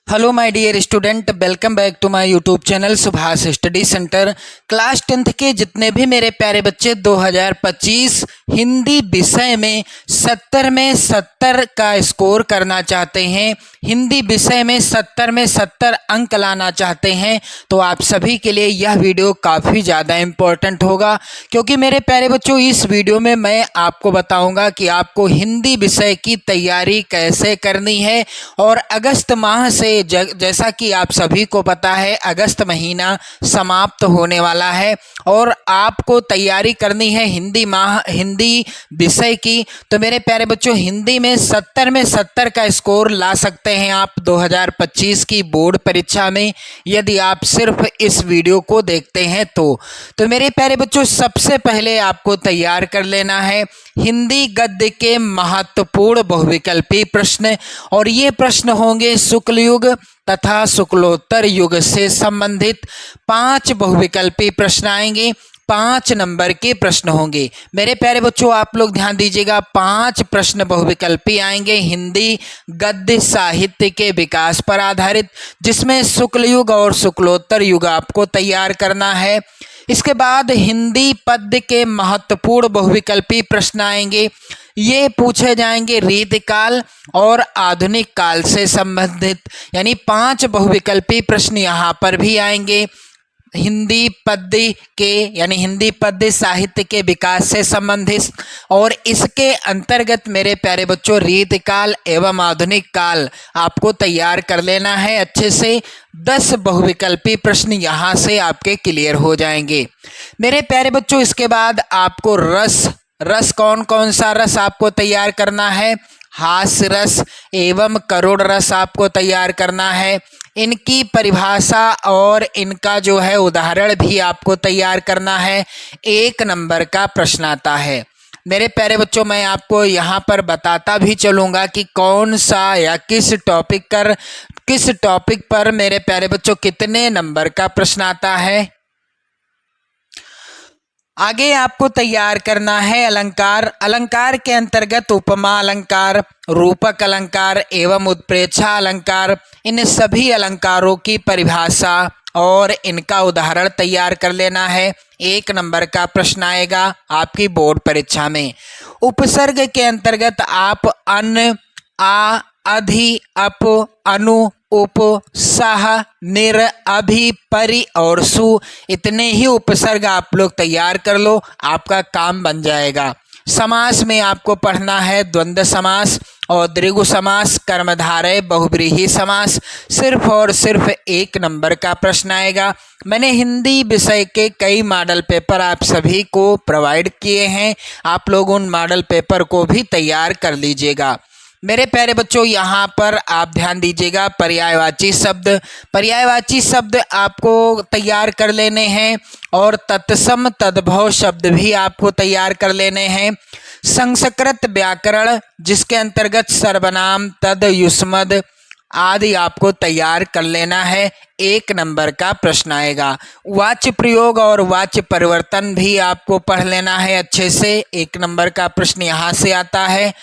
Hello my dear student, welcome back to my YouTube channel Subhash study centre. Class 10th के जितने भी मेरे प्यारे बच्चे 2025 हिंदी विषय में 70 में 70 का स्कोर करना चाहते हैं, हिंदी विषय में 70 में 70 अंक लाना चाहते हैं, तो आप सभी के लिए यह वीडियो काफ़ी ज़्यादा इम्पोर्टेंट होगा। क्योंकि मेरे प्यारे बच्चों, इस वीडियो में मैं आपको बताऊंगा कि आपको हिंदी विषय की तैयारी कैसे करनी है। और अगस्त माह से जैसा कि आप सभी को पता है, अगस्त महीना समाप्त होने वाला है और आपको तैयारी करनी है हिंदी विषय की। तो मेरे प्यारे बच्चों, हिंदी में 70 में 70 का स्कोर ला सकते हैं आप 2025 की बोर्ड परीक्षा में, यदि आप सिर्फ इस वीडियो को देखते हैं तो मेरे प्यारे बच्चों, सबसे पहले आपको तैयार कर लेना है हिंदी गद्य के महत्वपूर्ण बहुविकल्पी प्रश्न। और ये प्रश्न होंगे शुक्ल युग तथा शुक्लोत्तर युग से संबंधित 5 बहुविकल्पी प्रश्न आएंगे। 5 नंबर के प्रश्न होंगे। मेरे प्यारे बच्चों, आप लोग ध्यान दीजिएगा, 5 प्रश्न बहुविकल्पी आएंगे हिंदी गद्य साहित्य के विकास पर आधारित, जिसमें शुक्ल युग और शुक्लोत्तर युग आपको तैयार करना है। इसके बाद हिंदी पद्य के महत्वपूर्ण बहुविकल्पी प्रश्न आएंगे। ये पूछे जाएंगे रीतिकाल और आधुनिक काल से संबंधित, यानी 5 बहुविकल्पी प्रश्न यहाँ पर भी आएंगे हिंदी पद्य के, यानी हिंदी पद्य साहित्य के विकास से संबंधित। और इसके अंतर्गत मेरे प्यारे बच्चों, रीतिकाल एवं आधुनिक काल आपको तैयार कर लेना है अच्छे से। 10 बहुविकल्पी प्रश्न यहाँ से आपके क्लियर हो जाएंगे मेरे प्यारे बच्चों। इसके बाद आपको रस कौन कौन सा रस आपको तैयार करना है, हास्य रस एवं करुण रस आपको तैयार करना है। इनकी परिभाषा और इनका जो है उदाहरण भी आपको तैयार करना है। 1 नंबर का प्रश्न आता है। मेरे प्यारे बच्चों, मैं आपको यहाँ पर बताता भी चलूँगा कि कौन सा या किस टॉपिक पर मेरे प्यारे बच्चों कितने नंबर का प्रश्न आता है। आगे आपको तैयार करना है अलंकार के अंतर्गत उपमा अलंकार, रूपक अलंकार एवं उत्प्रेक्षा अलंकार, इन सभी अलंकारों की परिभाषा और इनका उदाहरण तैयार कर लेना है। 1 नंबर का प्रश्न आएगा आपकी बोर्ड परीक्षा में। उपसर्ग के अंतर्गत आप अन, आ, अधि, अप, अनु, उप, सह, निर, अभि, परि और सु, इतने ही उपसर्ग आप लोग तैयार कर लो, आपका काम बन जाएगा। समास में आपको पढ़ना है द्वंद्व समास और द्विगु समास, कर्मधारय, बहुव्रीहि समास। सिर्फ और सिर्फ 1 नंबर का प्रश्न आएगा। मैंने हिंदी विषय के कई मॉडल पेपर आप सभी को प्रोवाइड किए हैं, आप लोग उन मॉडल पेपर को भी तैयार कर लीजिएगा। मेरे प्यारे बच्चों, यहाँ पर आप ध्यान दीजिएगा, पर्यायवाची शब्द आपको तैयार कर लेने हैं और तत्सम तद्भव शब्द भी आपको तैयार कर लेने हैं। संस्कृत व्याकरण, जिसके अंतर्गत सर्वनाम, तद, युष्मद आदि आपको तैयार कर लेना है। 1 नंबर का प्रश्न आएगा। वाच्य प्रयोग और वाच्य परिवर्तन भी आपको पढ़ लेना है अच्छे से। 1 नंबर का प्रश्न यहाँ से आता है।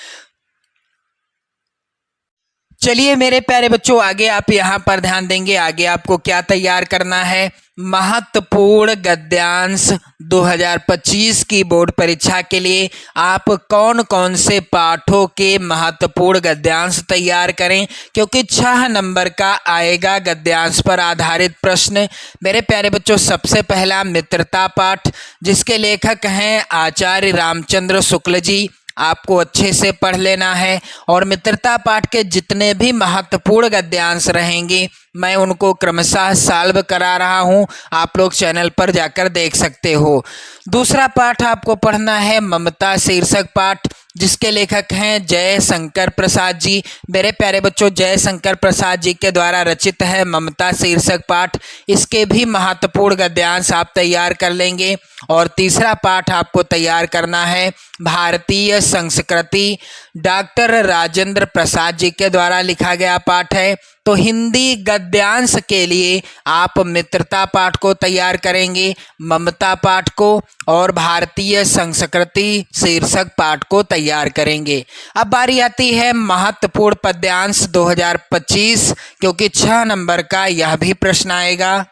चलिए मेरे प्यारे बच्चों, आगे आप यहाँ पर ध्यान देंगे। आगे आपको क्या तैयार करना है, महत्वपूर्ण गद्यांश 2025 की बोर्ड परीक्षा के लिए आप कौन कौन से पाठों के महत्वपूर्ण गद्यांश तैयार करें, क्योंकि 6 नंबर का आएगा गद्यांश पर आधारित प्रश्न। मेरे प्यारे बच्चों, सबसे पहला मित्रता पाठ, जिसके लेखक हैं आचार्य रामचंद्र शुक्ल जी, आपको अच्छे से पढ़ लेना है। और मित्रता पाठ के जितने भी महत्वपूर्ण गद्यांश रहेंगे, मैं उनको क्रमशः सॉल्व करा रहा हूं, आप लोग चैनल पर जाकर देख सकते हो। दूसरा पाठ आपको पढ़ना है ममता शीर्षक पाठ, जिसके लेखक हैं जय शंकर प्रसाद जी। मेरे प्यारे बच्चों, जय शंकर प्रसाद जी के द्वारा रचित है ममता शीर्षक पाठ। इसके भी महत्वपूर्ण गद्यांश आप तैयार कर लेंगे। और तीसरा पाठ आपको तैयार करना है भारतीय संस्कृति, डॉक्टर राजेंद्र प्रसाद जी के द्वारा लिखा गया पाठ है। तो हिंदी गद्यांश के लिए आप मित्रता पाठ को तैयार करेंगे, ममता पाठ को और भारतीय संस्कृति शीर्षक पाठ को तैयार करेंगे। अब बारी आती है महत्वपूर्ण पद्यांश 2025, क्योंकि 6 नंबर का यह भी प्रश्न आएगा।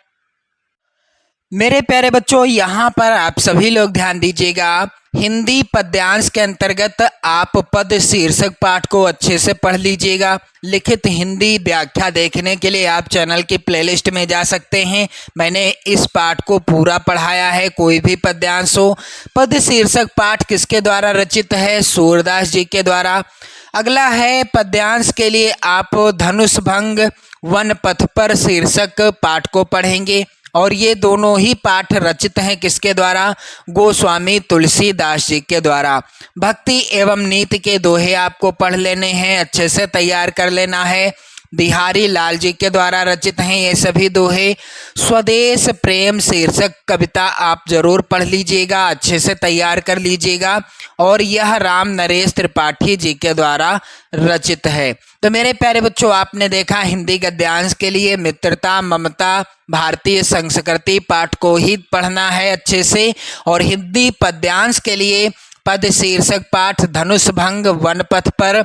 मेरे प्यारे बच्चों, यहाँ पर आप सभी लोग ध्यान दीजिएगा। हिंदी पद्यांश के अंतर्गत आप पद शीर्षक पाठ को अच्छे से पढ़ लीजिएगा। लिखित हिंदी व्याख्या देखने के लिए आप चैनल की प्लेलिस्ट में जा सकते हैं। मैंने इस पाठ को पूरा पढ़ाया है, कोई भी पद्यांश हो। पद शीर्षक पाठ किसके द्वारा रचित है? सूरदास जी के द्वारा। अगला है पद्यांश के लिए आप धनुष भंग वन पथ पर शीर्षक पाठ को पढ़ेंगे, और ये दोनों ही पाठ रचित हैं किसके द्वारा? गोस्वामी तुलसीदास जी के द्वारा। भक्ति एवं नीति के दोहे आपको पढ़ लेने हैं, अच्छे से तैयार कर लेना है। बिहारी लाल जी के द्वारा रचित हैं ये सभी दोहे। स्वदेश प्रेम शीर्षक कविता आप जरूर पढ़ लीजिएगा, अच्छे से तैयार कर लीजिएगा, और यह राम नरेश त्रिपाठी जी के द्वारा रचित है। तो मेरे प्यारे बच्चों, आपने देखा हिंदी गद्यांश के लिए मित्रता, ममता, भारतीय संस्कृति पाठ को ही पढ़ना है अच्छे से, और हिंदी पद्यांश के लिए पद शीर्षक पाठ धनुष भंग वन पथ पर,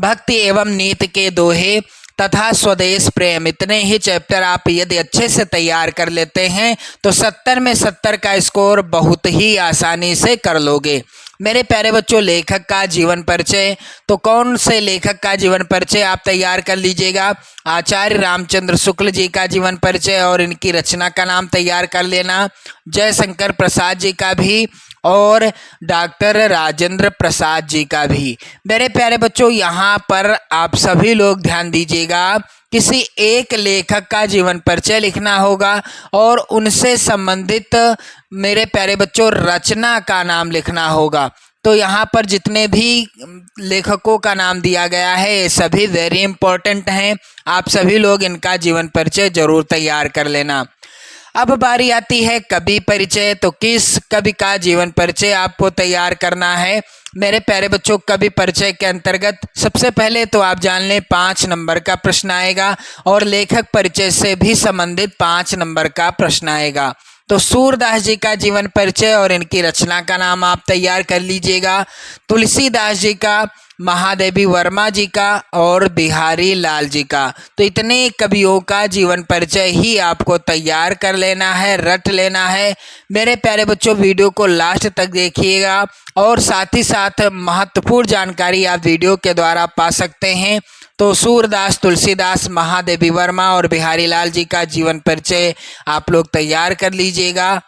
भक्ति एवं नीति के दोहे तथा स्वदेश प्रेम, इतने ही चैप्टर आप यदि अच्छे से तैयार कर लेते हैं तो 70 में 70 का स्कोर बहुत ही आसानी से कर लोगे। मेरे प्यारे बच्चों, लेखक का जीवन परिचय, तो कौन से लेखक का जीवन परिचय आप तैयार कर लीजिएगा? आचार्य रामचंद्र शुक्ल जी का जीवन परिचय और इनकी रचना का नाम तैयार कर लेना। जयशंकर प्रसाद जी का भी और डॉक्टर राजेंद्र प्रसाद जी का भी। मेरे प्यारे बच्चों, यहाँ पर आप सभी लोग ध्यान दीजिएगा, किसी एक लेखक का जीवन परिचय लिखना होगा और उनसे संबंधित मेरे प्यारे बच्चों रचना का नाम लिखना होगा। तो यहाँ पर जितने भी लेखकों का नाम दिया गया है ये सभी वेरी इंपॉर्टेंट हैं, आप सभी लोग इनका जीवन परिचय जरूर तैयार कर लेना। अब बारी आती है कवि परिचय, तो किस कवि का जीवन परिचय आपको तैयार करना है? मेरे प्यारे बच्चों, कवि परिचय के अंतर्गत सबसे पहले तो आप जान लें 5 नंबर का प्रश्न आएगा, और लेखक परिचय से भी संबंधित 5 नंबर का प्रश्न आएगा। तो सूरदास जी का जीवन परिचय और इनकी रचना का नाम आप तैयार कर लीजिएगा। तुलसीदास जी का, महादेवी वर्मा जी का और बिहारी लाल जी का। तो इतने कवियों का जीवन परिचय ही आपको तैयार कर लेना है, रट लेना है। मेरे प्यारे बच्चों, वीडियो को लास्ट तक देखिएगा, और साथ ही साथ महत्वपूर्ण जानकारी आप वीडियो के द्वारा पा सकते हैं। तो सूरदास, तुलसीदास, महादेवी वर्मा और बिहारी लाल जी का जीवन परिचय आप लोग तैयार कर लीजिएगा।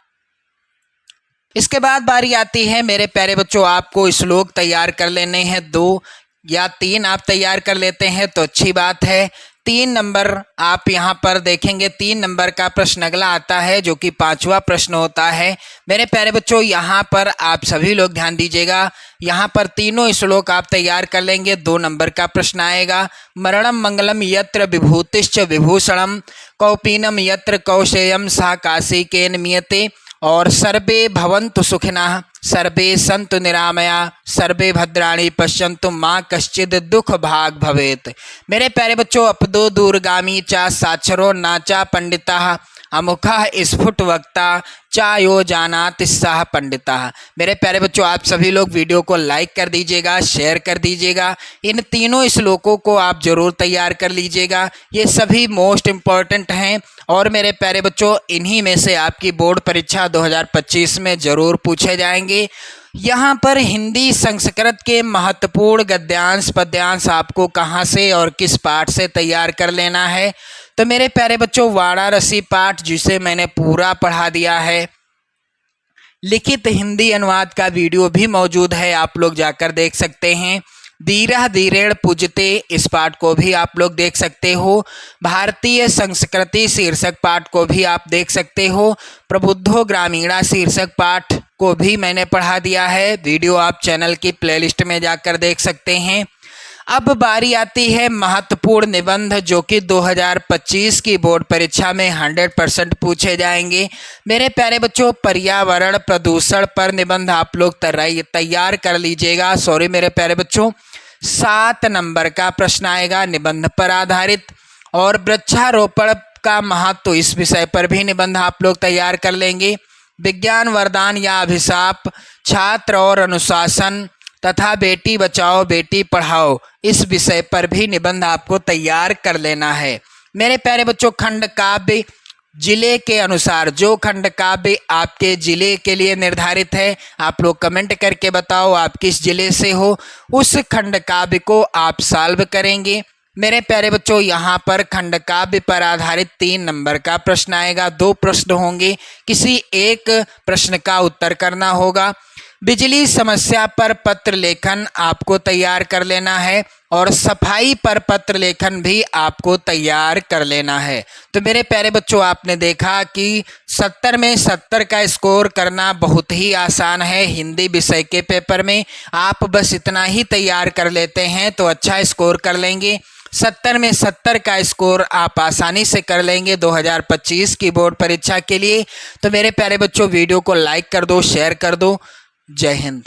इसके बाद बारी आती है मेरे प्यारे बच्चों, आपको श्लोक तैयार कर लेने हैं। 2 या 3 आप तैयार कर लेते हैं तो अच्छी बात है। 3 नंबर आप यहाँ पर देखेंगे, 3 नंबर का प्रश्न अगला आता है जो कि 5वां प्रश्न होता है। मेरे प्यारे बच्चों, यहाँ पर आप सभी लोग ध्यान दीजिएगा, यहाँ पर तीनों श्लोक आप तैयार कर लेंगे। 2 नंबर का प्रश्न आएगा, मरणम मंगलम यत्र विभूतिश्च विभूषणम कौपीनम यत्र कौशेयम सा काशी केन मियते, और सर्वे भवन्तु सुखिनः सर्वे सन्तु निरामया सर्वे भद्राणि पश्यन्तु माँ कश्चिद दुख भाग भवेत। मेरे प्यारे बच्चों, अपदो दूरगामी चा साक्षरो नाचा पंडिता अमुखा स्फुट वक्ता चा यो जानात सह पंडिता। मेरे प्यारे बच्चों, आप सभी लोग वीडियो को लाइक कर दीजिएगा, शेयर कर दीजिएगा। इन तीनों श्लोकों को आप जरूर तैयार कर लीजिएगा, ये सभी मोस्ट इम्पॉर्टेंट हैं, और मेरे प्यारे बच्चों इन्हीं में से आपकी बोर्ड परीक्षा 2025 में जरूर पूछे जाएंगे। यहाँ पर हिंदी संस्कृत के महत्वपूर्ण गद्यांश पद्यांश आपको कहाँ से और किस पाठ से तैयार कर लेना है? तो मेरे प्यारे बच्चों, वाराणसी पाठ जिसे मैंने पूरा पढ़ा दिया है, लिखित हिंदी अनुवाद का वीडियो भी मौजूद है, आप लोग जाकर देख सकते हैं। धीरा धीरेण पूजते, इस पाठ को भी आप लोग देख सकते हो। भारतीय संस्कृति शीर्षक पाठ को भी आप देख सकते हो। प्रबुद्धो ग्रामीणा शीर्षक पाठ को भी मैंने पढ़ा दिया है, वीडियो आप चैनल की प्लेलिस्ट में जाकर देख सकते हैं। अब बारी आती है महत्वपूर्ण निबंध जो कि 2025 की बोर्ड परीक्षा में 100% पूछे जाएंगे। मेरे प्यारे बच्चों, पर्यावरण प्रदूषण पर निबंध आप लोग तैयार कर लीजिएगा। सॉरी मेरे प्यारे बच्चों, 7 नंबर का प्रश्न आएगा निबंध पर आधारित, और वृक्षारोपण का महत्व, इस विषय पर भी निबंध आप लोग तैयार कर लेंगे। विज्ञान वरदान या अभिशाप, छात्र और अनुशासन तथा बेटी बचाओ बेटी पढ़ाओ, इस विषय पर भी निबंध आपको तैयार कर लेना है। मेरे प्यारे बच्चों, खंड काव्य जिले के अनुसार, जो खंड काव्य आपके जिले के लिए निर्धारित है, आप लोग कमेंट करके बताओ आप किस जिले से हो, उस खंड काव्य को आप सॉल्व करेंगे। मेरे प्यारे बच्चों, यहाँ पर खंड काव्य पर आधारित 3 नंबर का प्रश्न आएगा। 2 प्रश्न होंगे, किसी एक प्रश्न का उत्तर करना होगा। बिजली समस्या पर पत्र लेखन आपको तैयार कर लेना है और सफाई पर पत्र लेखन भी आपको तैयार कर लेना है। तो मेरे प्यारे बच्चों, आपने देखा कि 70 में 70 का स्कोर करना बहुत ही आसान है। हिंदी विषय के पेपर में आप बस इतना ही तैयार कर लेते हैं तो अच्छा स्कोर कर लेंगे। 70 में 70 का स्कोर आप आसानी से कर लेंगे 2025 की बोर्ड परीक्षा के लिए। तो मेरे प्यारे बच्चों, वीडियो को लाइक कर दो, शेयर कर दो। जय हिंद।